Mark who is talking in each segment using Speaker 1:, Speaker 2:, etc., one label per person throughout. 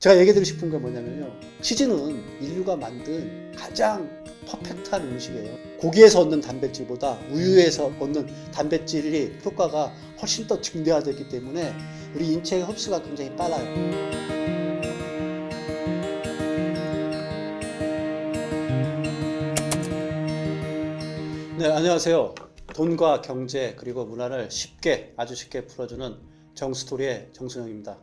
Speaker 1: 제가 얘기 드리고 싶은 건 뭐냐면요. 치즈는 인류가 만든 가장 퍼펙트한 음식이에요. 고기에서 얻는 단백질보다 우유에서 얻는 단백질이 효과가 훨씬 더 증대화되기 때문에 우리 인체의 흡수가 굉장히 빨라요. 네, 안녕하세요. 돈과 경제 그리고 문화를 쉽게 아주 쉽게 풀어주는 정스토리의 정순영입니다.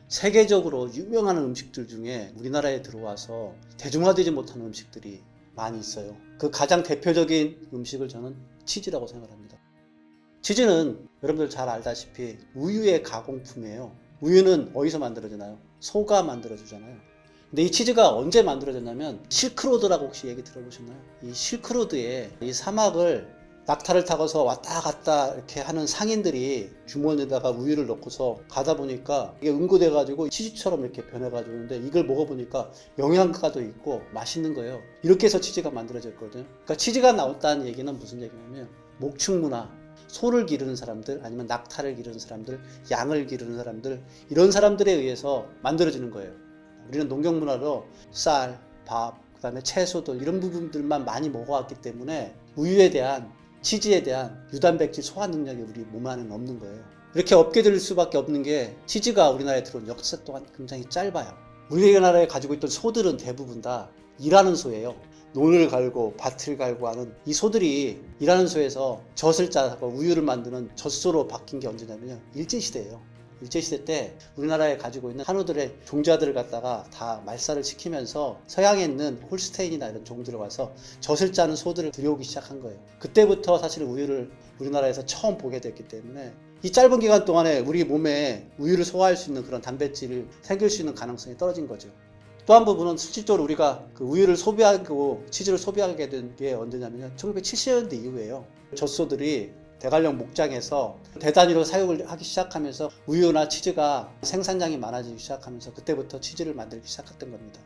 Speaker 1: 세계적으로 유명한 음식들 중에 우리나라에 들어와서 대중화되지 못한 음식들이 많이 있어요. 그 가장 대표적인 음식을 저는 치즈라고 생각합니다. 치즈는 여러분들 잘 알다시피 우유의 가공품이에요. 우유는 어디서 만들어지나요? 소가 만들어주잖아요. 근데 이 치즈가 언제 만들어졌냐면 실크로드라고 혹시 얘기 들어보셨나요? 이 실크로드에 이 사막을 낙타를 타고서 왔다 갔다 이렇게 하는 상인들이 주머니에다가 우유를 넣고서 가다 보니까 이게 응고돼 가지고 치즈처럼 이렇게 변해 가지고 있는데 이걸 먹어보니까 영양가도 있고 맛있는 거예요. 이렇게 해서 치즈가 만들어졌거든요. 그러니까 치즈가 나왔다는 얘기는 무슨 얘기냐면 목축 문화, 소를 기르는 사람들, 아니면 낙타를 기르는 사람들, 양을 기르는 사람들, 이런 사람들에 의해서 만들어지는 거예요. 우리는 농경 문화로 쌀, 밥, 그 다음에 채소들 이런 부분들만 많이 먹어왔기 때문에 우유에 대한, 치즈에 대한 유단백질 소화 능력이 우리 몸 안에는 없는 거예요. 이렇게 없게 될 수밖에 없는 게 치즈가 우리나라에 들어온 역사 동안 굉장히 짧아요. 우리나라에 가지고 있던 소들은 대부분 다 일하는 소예요. 논을 갈고 밭을 갈고 하는 이 소들이 일하는 소에서 젖을 짜고 우유를 만드는 젖소로 바뀐 게 언제냐면요, 일제시대예요. 일제시대 때 우리나라에 가지고 있는 한우들의 종자들을 갖다가 다 말살을 시키면서 서양에 있는 홀스테인이나 이런 종들을 와서 젖을 짜는 소들을 들여오기 시작한 거예요. 그때부터 사실 우유를 우리나라에서 처음 보게 됐기 때문에 이 짧은 기간 동안에 우리 몸에 우유를 소화할 수 있는 그런 단백질을 생길 수 있는 가능성이 떨어진 거죠. 또 한 부분은 실질적으로 우리가 그 우유를 소비하고 치즈를 소비하게 된 게 언제냐면 1970년대 이후에요. 젖소들이 대관령 목장에서 대단위로 사육을 하기 시작하면서 우유나 치즈가 생산량이 많아지기 시작하면서 그때부터 치즈를 만들기 시작했던 겁니다.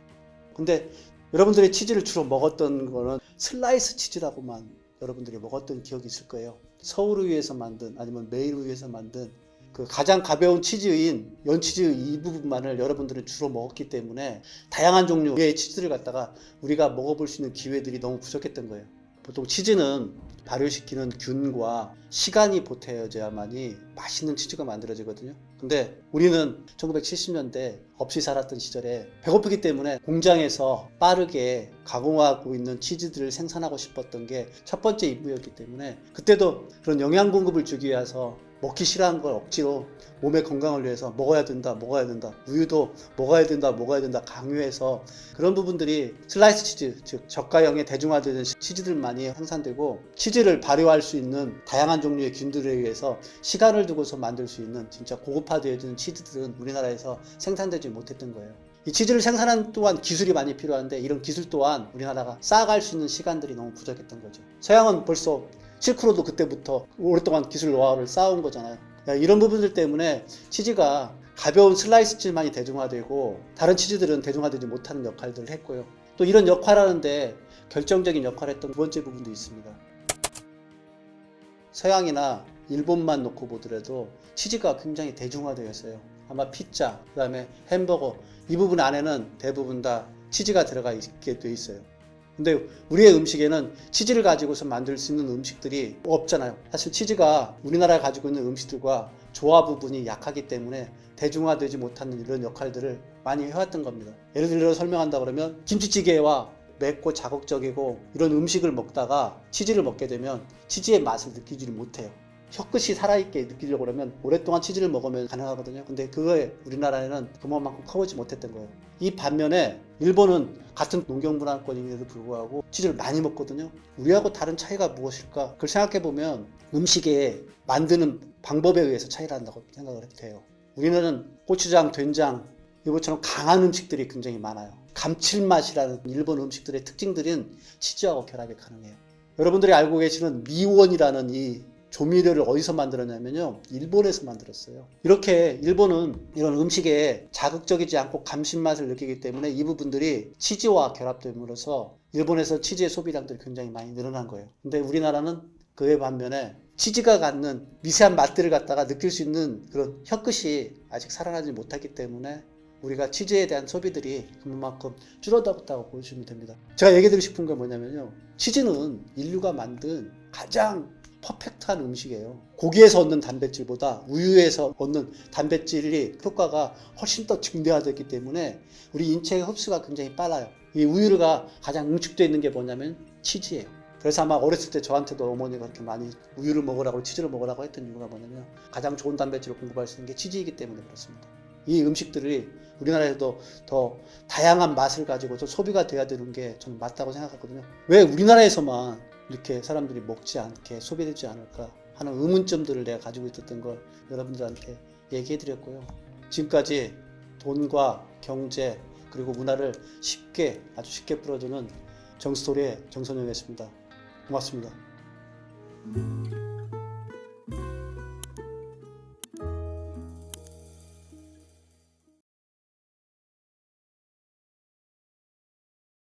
Speaker 1: 근데 여러분들이 치즈를 주로 먹었던 거는 슬라이스 치즈라고만 여러분들이 먹었던 기억이 있을 거예요. 서울우유에서 만든, 아니면 메일우유에서 만든 그 가장 가벼운 치즈인 연치즈 이 부분만을 여러분들은 주로 먹었기 때문에 다양한 종류의 치즈를 갖다가 우리가 먹어볼 수 있는 기회들이 너무 부족했던 거예요. 보통 치즈는 발효시키는 균과 시간이 보태어져야만이 맛있는 치즈가 만들어지거든요. 근데 우리는 1970년대 없이 살았던 시절에 배고프기 때문에 공장에서 빠르게 가공하고 있는 치즈들을 생산하고 싶었던 게 첫 번째 임무였기 때문에 그때도 그런 영양 공급을 주기 위해서 먹기 싫어하는 걸 억지로 몸의 건강을 위해서 먹어야 된다, 우유도 먹어야 된다 강요해서 그런 부분들이 슬라이스 치즈, 즉 저가형의 대중화되는 치즈들만이 생산되고 치즈를 발효할 수 있는 다양한 종류의 균들에 의해서 시간을 두고서 만들 수 있는 진짜 고급화되어진 치즈들은 우리나라에서 생산되지 못했던 거예요. 이 치즈를 생산하는 또한 기술이 많이 필요한데 이런 기술 또한 우리나라가 쌓아갈 수 있는 시간들이 너무 부족했던 거죠. 서양은 벌써 실크로드 그때부터 오랫동안 기술 노하우를 쌓아온 거잖아요. 이런 부분들 때문에 치즈가 가벼운 슬라이스 치즈만이 대중화되고 다른 치즈들은 대중화되지 못하는 역할들을 했고요. 또 이런 역할하는데 결정적인 역할을 했던 두 번째 부분도 있습니다. 서양이나 일본만 놓고 보더라도 치즈가 굉장히 대중화되었어요. 아마 피자, 그 다음에 햄버거 이 부분 안에는 대부분 다 치즈가 들어가 있게 돼 있어요. 근데 우리의 음식에는 치즈를 가지고서 만들 수 있는 음식들이 없잖아요. 사실 치즈가 우리나라가 가지고 있는 음식들과 조화 부분이 약하기 때문에 대중화되지 못하는 이런 역할들을 많이 해왔던 겁니다. 예를 들어 설명한다 그러면 김치찌개와 맵고 자극적이고 이런 음식을 먹다가 치즈를 먹게 되면 치즈의 맛을 느끼지를 못해요. 혀끝이 살아있게 느끼려고 그러면 오랫동안 치즈를 먹으면 가능하거든요. 근데 그거에 우리나라에는 그만큼 커보지 못했던 거예요. 이 반면에 일본은 같은 농경문화권임에도 불구하고 치즈를 많이 먹거든요. 우리하고 다른 차이가 무엇일까? 그걸 생각해보면 음식에 만드는 방법에 의해서 차이가 난다고 생각을 해도 돼요. 우리는 고추장, 된장 이것처럼 강한 음식들이 굉장히 많아요. 감칠맛이라는 일본 음식들의 특징들은 치즈하고 결합이 가능해요. 여러분들이 알고 계시는 미원이라는 이 조미료를 어디서 만들었냐면요, 일본에서 만들었어요. 이렇게 일본은 이런 음식에 자극적이지 않고 감칠맛을 느끼기 때문에 이 부분들이 치즈와 결합됨으로써 일본에서 치즈의 소비량들이 굉장히 많이 늘어난 거예요. 근데 우리나라는 그에 반면에 치즈가 갖는 미세한 맛들을 갖다가 느낄 수 있는 그런 혀끝이 아직 살아나지 못했기 때문에 우리가 치즈에 대한 소비들이 그만큼 줄어들었다고 보시면 됩니다. 제가 얘기드리고 싶은 건 뭐냐면요. 치즈는 인류가 만든 가장 퍼펙트한 음식이에요. 고기에서 얻는 단백질보다 우유에서 얻는 단백질이 효과가 훨씬 더 증대화되기 때문에 우리 인체의 흡수가 굉장히 빨라요. 이 우유가 가장 응축되어 있는 게 뭐냐면 치즈예요. 그래서 아마 어렸을 때 저한테도 어머니가 그렇게 많이 우유를 먹으라고 치즈를 먹으라고 했던 이유가 뭐냐면 가장 좋은 단백질을 공급할 수 있는 게 치즈이기 때문에 그렇습니다. 이 음식들이 우리나라에도 더 다양한 맛을 가지고 또 소비가 돼야 되는 게 저는 맞다고 생각하거든요. 왜 우리나라에서만 이렇게 사람들이 먹지 않게 소비되지 않을까 하는 의문점들을 내가 가지고 있었던 걸 여러분들한테 얘기해 드렸고요. 지금까지 돈과 경제 그리고 문화를 쉽게 아주 쉽게 풀어주는 정스토리의 정선영이었습니다. 고맙습니다.